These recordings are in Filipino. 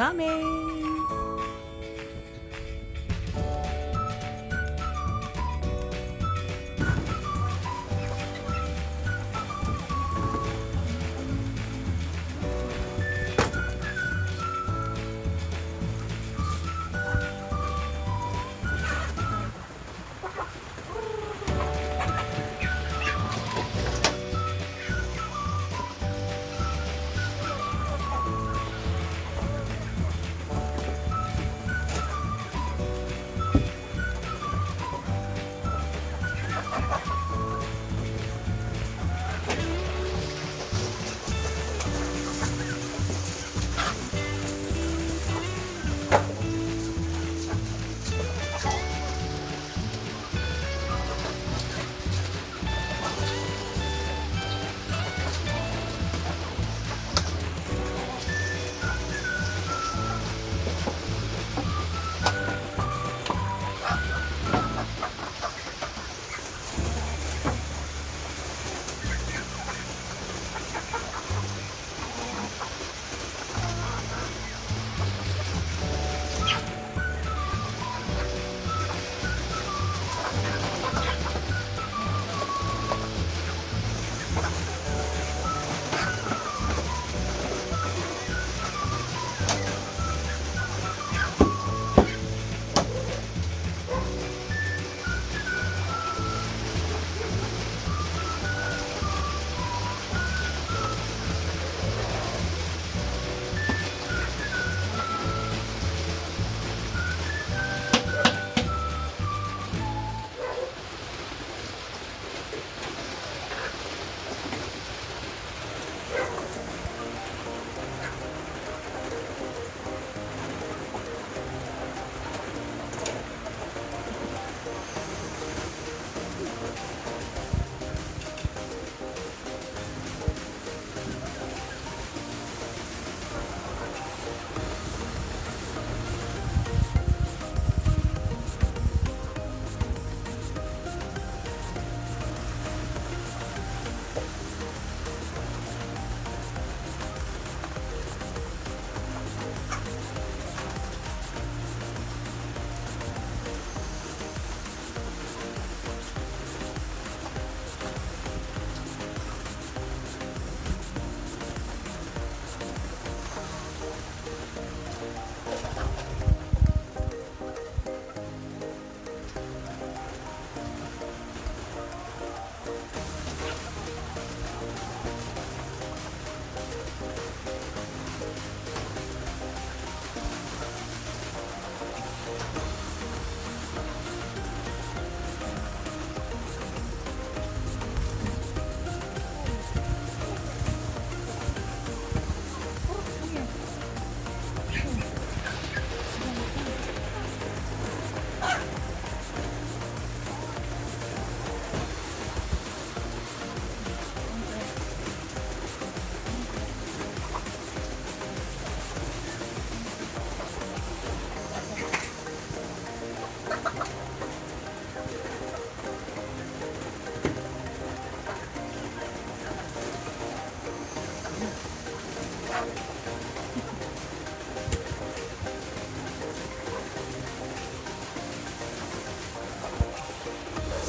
coming!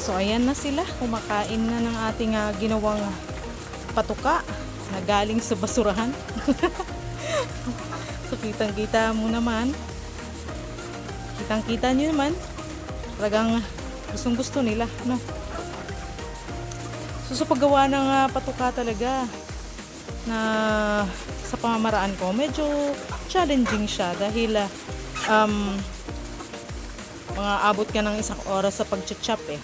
So ayan na sila, kumakain na ng ating ginawang patuka na galing sa basurahan. So kitang-kita mo naman, kitang-kita nyo naman, talagang gustong-gusto nila, no? So sa paggawa ng patuka talaga na sa pamamaraan ko, medyo challenging siya dahil mga abot ka ng isang oras sa pag-chop eh.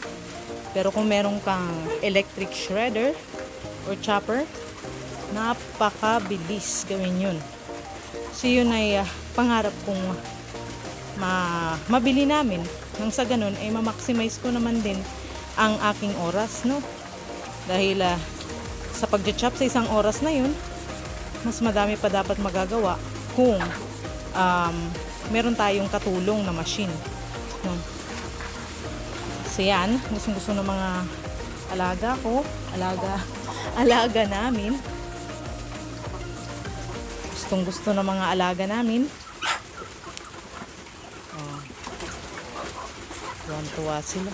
Pero kung meron kang electric shredder or chopper, napakabilis gawin yun. So yun ay pangarap kong mabili namin. Nang sa ganun ay ma-maximize ko naman din ang aking oras, no? Dahil sa pag-chop sa isang oras na yun, mas madami pa dapat magagawa kung meron tayong katulong na machine, no? So yan, gusto ng mga alaga ko, alaga namin. Gusto ng mga alaga namin Tuwan-tuwa sila.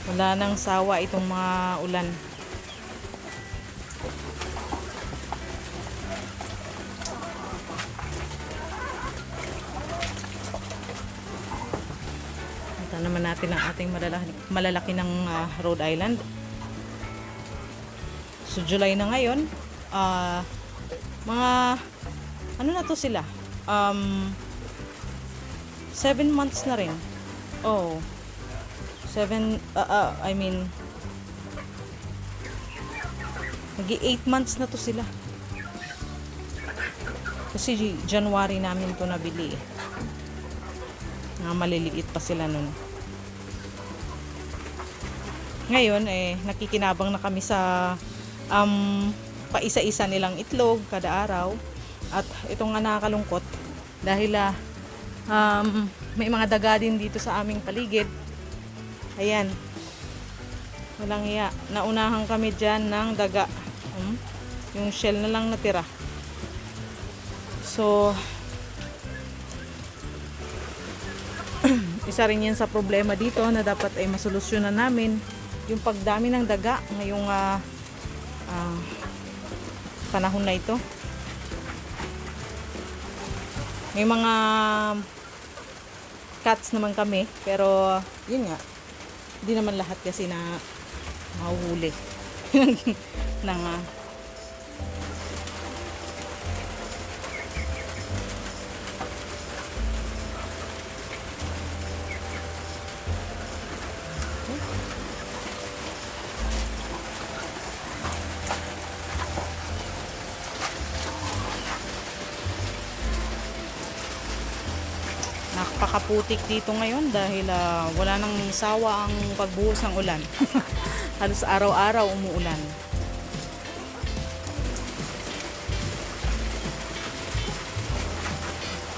Wala nang sawa itong mga ulan. Ito naman natin ang ating malalaki ng Rhode Island. So July na ngayon. Mga ano na to sila? 7 months na rin. Oh. 7 8 months na to sila. Kasi January namin to nabili eh. Maliliit pa sila nun. Ngayon nakikinabang na kami sa paisa-isa nilang itlog kada araw. At ito nga nakakalungkot dahil may mga daga din dito sa aming paligid. Ayan. Walang iya. Naunahan kami dyan ng daga. Yung shell na lang natira. So, isa rin yan sa problema dito na dapat ay masolusyonan namin. Yung pagdami ng daga ngayong panahon na ito. May mga cats naman kami. Pero, yun nga. Hindi naman lahat kasi na mahuhuli ng napakaputik dito ngayon dahil wala nang sawa ang pagbuhos ng ulan. Halos araw-araw umuulan.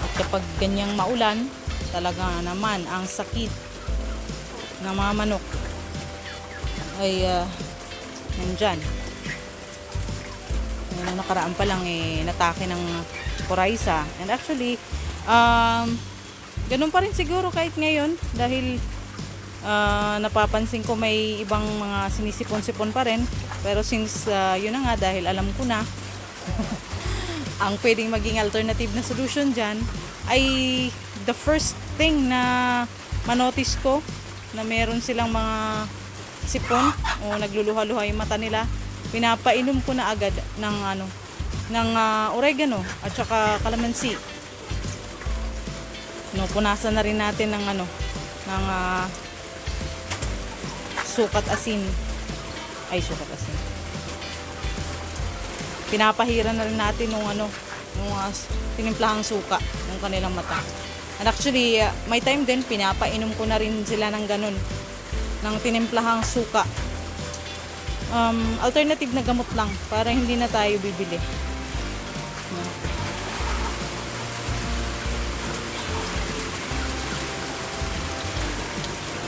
At kapag ganyang maulan, talaga naman ang sakit ng mga manok ay nandyan. Nakaraan pa lang natake ng Coryza. And actually, ganun pa rin siguro kahit ngayon dahil napapansin ko may ibang mga sinisipon-sipon pa rin. Pero since yun na nga, dahil alam ko na ang pwedeng maging alternative na solution dyan ay the first thing na manotice ko na meron silang mga sipon o nagluluha-luha yung mata nila, pinapainom ko na agad ng oregano at saka calamansi. Punasan na rin natin ng sukat asin. Sukat asin. Pinapahiran na rin natin nung tinimplahang suka ng kanilang mata. And actually, may time din pinapainom ko na rin sila ng ganun, ng tinimplahang suka. Alternative na gamot lang para hindi na tayo bibili.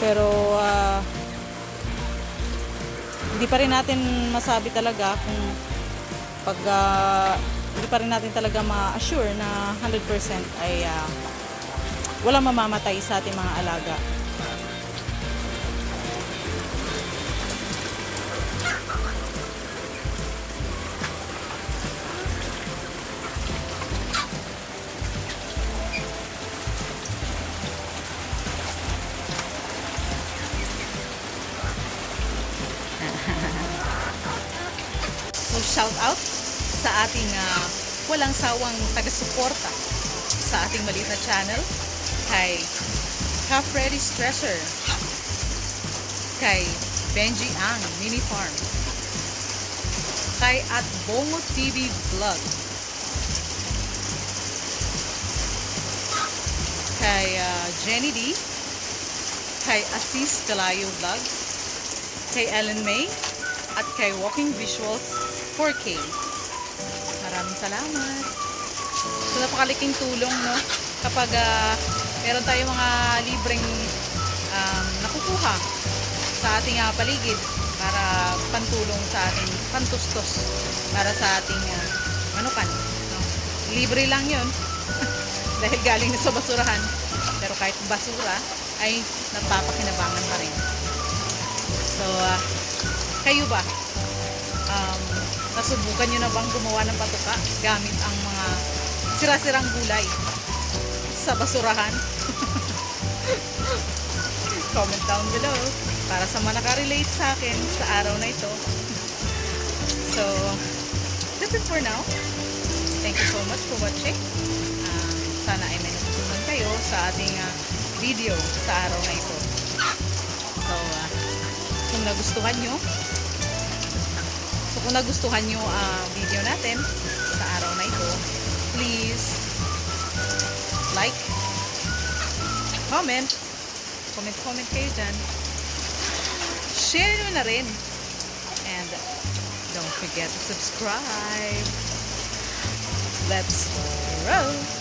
Pero hindi pa rin natin masabi talaga kung hindi pa rin natin talaga ma-assure na 100% ay walang mamamatay sa ating mga alaga. Shout out sa ating walang sawang taga-suporta sa ating maliit na channel, kay Half Freddy's Treasure, kay Benji Ang Mini Farm, kay at Bongo TV Vlog, kay Jenny D, kay Asis Calayo Vlog, kay Ellen May, at kay Walking Visuals 4K. Maraming salamat. So, napakaliking tulong, no? Kapag meron tayo mga libreng nakukuha sa ating paligid para pantulong sa ating pantustos para sa ating manukan. No? Libre lang yun dahil galing na sa basurahan. Pero kahit basura ay napapakinabangan pa rin. So, kayo ba? Nasubukan nyo na bang gumawa ng patuka gamit ang mga sira-sirang gulay sa basurahan? Comment down below para sa mga nakarelate sa akin sa araw na ito. So, that's it for now. Thank you so much for watching. Sana ay may natutunan kayo sa ating video sa araw na ito. So, kung nagustuhan nyo video natin sa araw na ito, please like, comment kayo dyan, share nyo na rin, and don't forget to subscribe. Let's roll!